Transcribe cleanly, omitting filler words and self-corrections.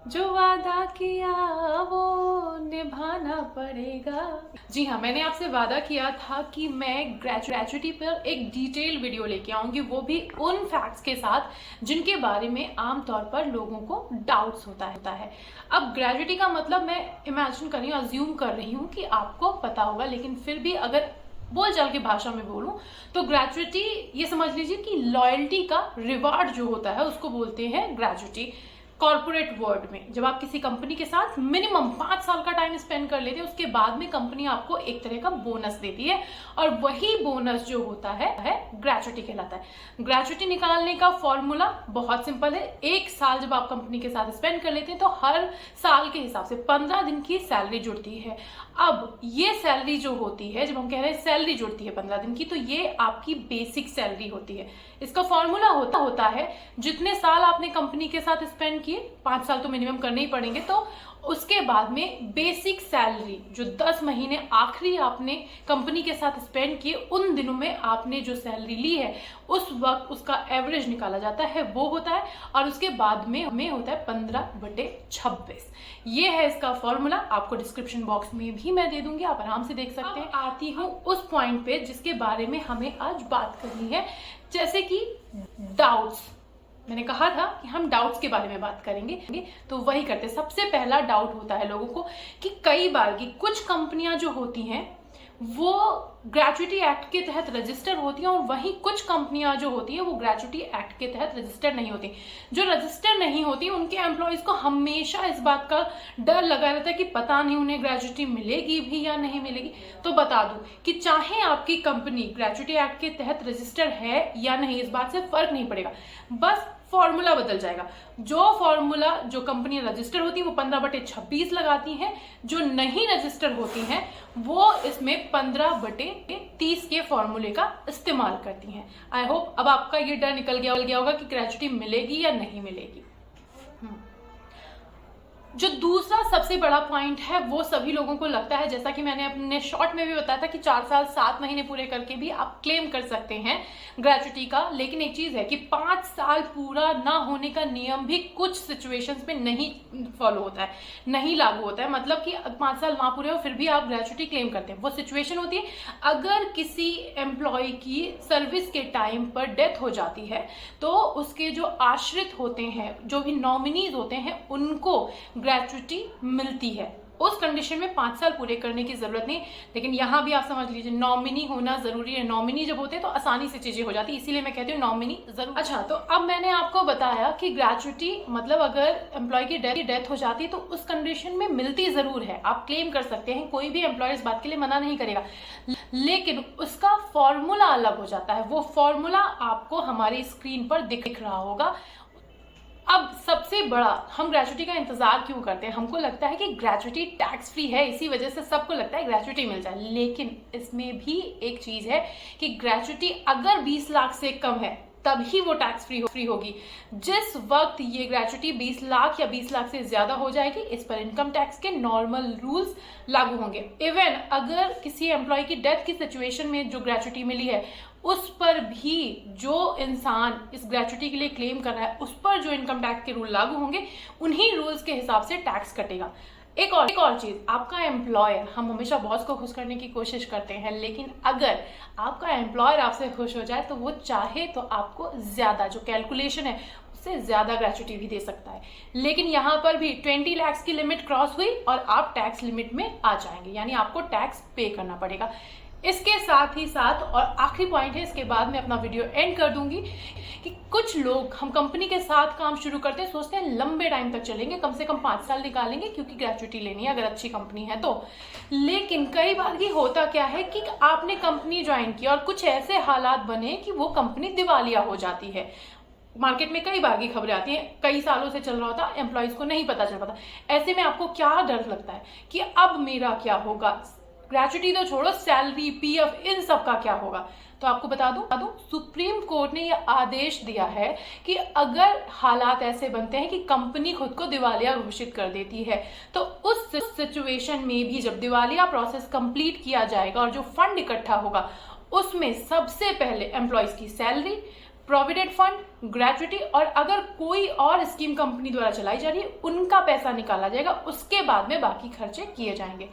जो वादा किया वो निभाना पड़ेगा। जी हाँ, मैंने आपसे वादा किया था कि मैं ग्रेजुएटी पर एक डिटेल वीडियो लेके आऊंगी, वो भी उन फैक्ट्स के साथ जिनके बारे में आमतौर पर लोगों को डाउट्स होता है। अब ग्रेजुएटी का मतलब मैं इमेजिन कर रही हूँ, अज्यूम कर रही हूँ कि आपको पता होगा, लेकिन फिर भी अगर बोल चाल की भाषा में बोलूं तो ग्रेजुएटी ये समझ लीजिए कि लॉयल्टी का रिवार्ड जो होता है उसको बोलते हैं ग्रेजुएटी। कॉर्पोरेट वर्ल्ड में जब आप किसी कंपनी के साथ मिनिमम 5 साल का टाइम स्पेंड कर लेते हैं, उसके बाद में कंपनी आपको एक तरह का बोनस देती है, और वही बोनस जो होता है ग्रेजुएटी कहलाता है। ग्रेजुएटी निकालने का फॉर्मूला बहुत सिंपल है। एक साल जब आप कंपनी के साथ स्पेंड कर लेते हैं तो हर साल के हिसाब से 15 दिन की सैलरी जुड़ती है। अब ये सैलरी जो होती है, जब हम कह रहे हैं सैलरी जुड़ती है 15 दिन की, तो ये आपकी बेसिक सैलरी होती है। इसका फॉर्मूला होता है जितने साल आपने कंपनी के साथ स्पेंड किए, 5 साल तो मिनिमम करने ही पड़ेंगे, तो उसके बाद में बेसिक सैलरी जो 10 महीने आखिरी आपने कंपनी के साथ स्पेंड किए, उन दिनों में आपने जो सैलरी ली है उस वक्त उसका एवरेज निकाला जाता है, वो होता है, और उसके बाद में होता है 15/26। ये है इसका फॉर्मूला। आपको डिस्क्रिप्शन बॉक्स में भी मैं दे दूंगी, आप आराम से देख सकते हैं। आती हूँ उस पॉइंट पे जिसके बारे में हमें आज बात करनी है, जैसे कि डाउट्स। मैंने कहा था कि हम डाउट्स के बारे में बात करेंगे, तो वही करते। सबसे पहला डाउट होता है लोगों को कि कई बार की कुछ कंपनियां जो होती हैं वो ग्रेजुएटी एक्ट के तहत रजिस्टर होती हैं, और वहीं कुछ कंपनियां जो होती हैं वो ग्रेजुएटी एक्ट के तहत रजिस्टर नहीं होती। जो रजिस्टर नहीं होती उनके एम्प्लॉयज को हमेशा इस बात का डर लगा रहता है कि पता नहीं उन्हें ग्रेजुएटी मिलेगी भी या नहीं मिलेगी। तो बता दूं कि चाहे आपकी कंपनी ग्रेजुएटी एक्ट के तहत रजिस्टर है या नहीं, इस बात से फर्क नहीं पड़ेगा, बस फॉर्मूला बदल जाएगा। जो फॉर्मूला जो कंपनी रजिस्टर होती है वो 15/26 लगाती हैं, जो नहीं रजिस्टर होती हैं वो इसमें 15/30 के फॉर्मूले का इस्तेमाल करती हैं। आई होप अब आपका ये डर निकल गया होगा कि ग्रेजुएटी मिलेगी या नहीं मिलेगी। जो दूसरा सबसे बड़ा पॉइंट है वो सभी लोगों को लगता है, जैसा कि मैंने अपने शॉर्ट में भी बताया था, कि 4 साल 7 महीने पूरे करके भी आप क्लेम कर सकते हैं ग्रेजुएटी का। लेकिन एक चीज है कि 5 साल पूरा ना होने का नियम भी कुछ सिचुएशंस में नहीं फॉलो होता है, नहीं लागू होता है। मतलब कि 5 साल ना पूरे हो फिर भी आप ग्रेजुएटी क्लेम करते हैं। वो सिचुएशन होती है अगर किसी एम्प्लॉय की सर्विस के टाइम पर डेथ हो जाती है, तो उसके जो आश्रित होते हैं, जो भी नॉमिनीज होते हैं, उनको ग्रेजुएटी मिलती है। उस कंडीशन में 5 साल पूरे करने की जरूरत नहीं। लेकिन यहां भी आप समझ लीजिए नॉमिनी होना जरूरी है। नॉमिनी जब होते हैं तो आसानी से चीजें हो जाती है, इसीलिए मैं कहती हूँ नॉमिनी जरूर। अच्छा, तो अब मैंने आपको बताया कि ग्रेजुएटी मतलब अगर एम्प्लॉय की डेथ हो जाती है तो उस कंडीशन में मिलती जरूर है, आप क्लेम कर सकते हैं, कोई भी एम्प्लॉय इस बात के लिए मना नहीं करेगा। लेकिन उसका फॉर्मूला अलग हो जाता है। वो फॉर्मूला आपको हमारी स्क्रीन पर दिख रहा होगा। अब सबसे बड़ा, हम ग्रेजुएटी का इंतजार क्यों करते हैं? हमको लगता है कि ग्रेजुएटी टैक्स फ्री है, इसी वजह से सबको लगता है ग्रेजुएटी मिल जाए। लेकिन इसमें भी एक चीज है कि ग्रेजुएटी अगर 20 लाख से कम है तभी वो टैक्स फ्री होगी। जिस वक्त ये ग्रेजुएटी 20 लाख या 20 लाख से ज्यादा हो जाएगी, इस पर इनकम टैक्स के नॉर्मल रूल्स लागू होंगे। इवन अगर किसी एम्प्लॉय की डेथ की सिचुएशन में जो ग्रेजुएटी मिली है उस पर भी जो इंसान इस ग्रेजुएटी के लिए क्लेम कर रहा है उस पर जो इनकम टैक्स के रूल लागू होंगे, उन्हीं रूल्स के हिसाब से टैक्स कटेगा। एक और चीज, आपका एम्प्लॉयर, हम हमेशा बॉस को खुश करने की कोशिश करते हैं, लेकिन अगर आपका एम्प्लॉयर आपसे खुश हो जाए तो वो चाहे तो आपको ज्यादा, जो कैलकुलेशन है उससे ज्यादा ग्रेजुएटी भी दे सकता है। लेकिन यहाँ पर भी 20 लाख की लिमिट क्रॉस हुई और आप टैक्स लिमिट में आ जाएंगे, यानी आपको टैक्स पे करना पड़ेगा। इसके साथ ही साथ, और आखिरी पॉइंट है, इसके बाद मैं अपना वीडियो एंड कर दूंगी, कि कुछ लोग, हम कंपनी के साथ काम शुरू करते हैं, सोचते हैं लंबे टाइम तक चलेंगे, कम से कम 5 साल निकालेंगे क्योंकि ग्रेजुएटी लेनी है अगर अच्छी कंपनी है तो। लेकिन कई बार ये होता क्या है कि आपने कंपनी ज्वाइन की और कुछ ऐसे हालात बने कि वो कंपनी दिवालिया हो जाती है। मार्केट में कई बार की खबरें आती हैं, कई सालों से चल रहा होता, एम्प्लॉयज को नहीं पता चल पाता। ऐसे में आपको क्या डर लगता है कि अब मेरा क्या होगा? ग्रेजुएटी तो छोड़ो, सैलरी, पीएफ, इन सब का क्या होगा? तो आपको बता दूं, सुप्रीम कोर्ट ने यह आदेश दिया है कि अगर हालात ऐसे बनते हैं कि कंपनी खुद को दिवालिया घोषित कर देती है, तो उस सिचुएशन में भी जब दिवालिया प्रोसेस कंप्लीट किया जाएगा और जो फंड इकट्ठा होगा उसमें सबसे पहले एम्प्लॉयज की सैलरी, प्रोविडेंट फंड, ग्रेच्युटी और अगर कोई और स्कीम कंपनी द्वारा चलाई जा रही है उनका पैसा निकाला जाएगा, उसके बाद में बाकी खर्चे किए जाएंगे।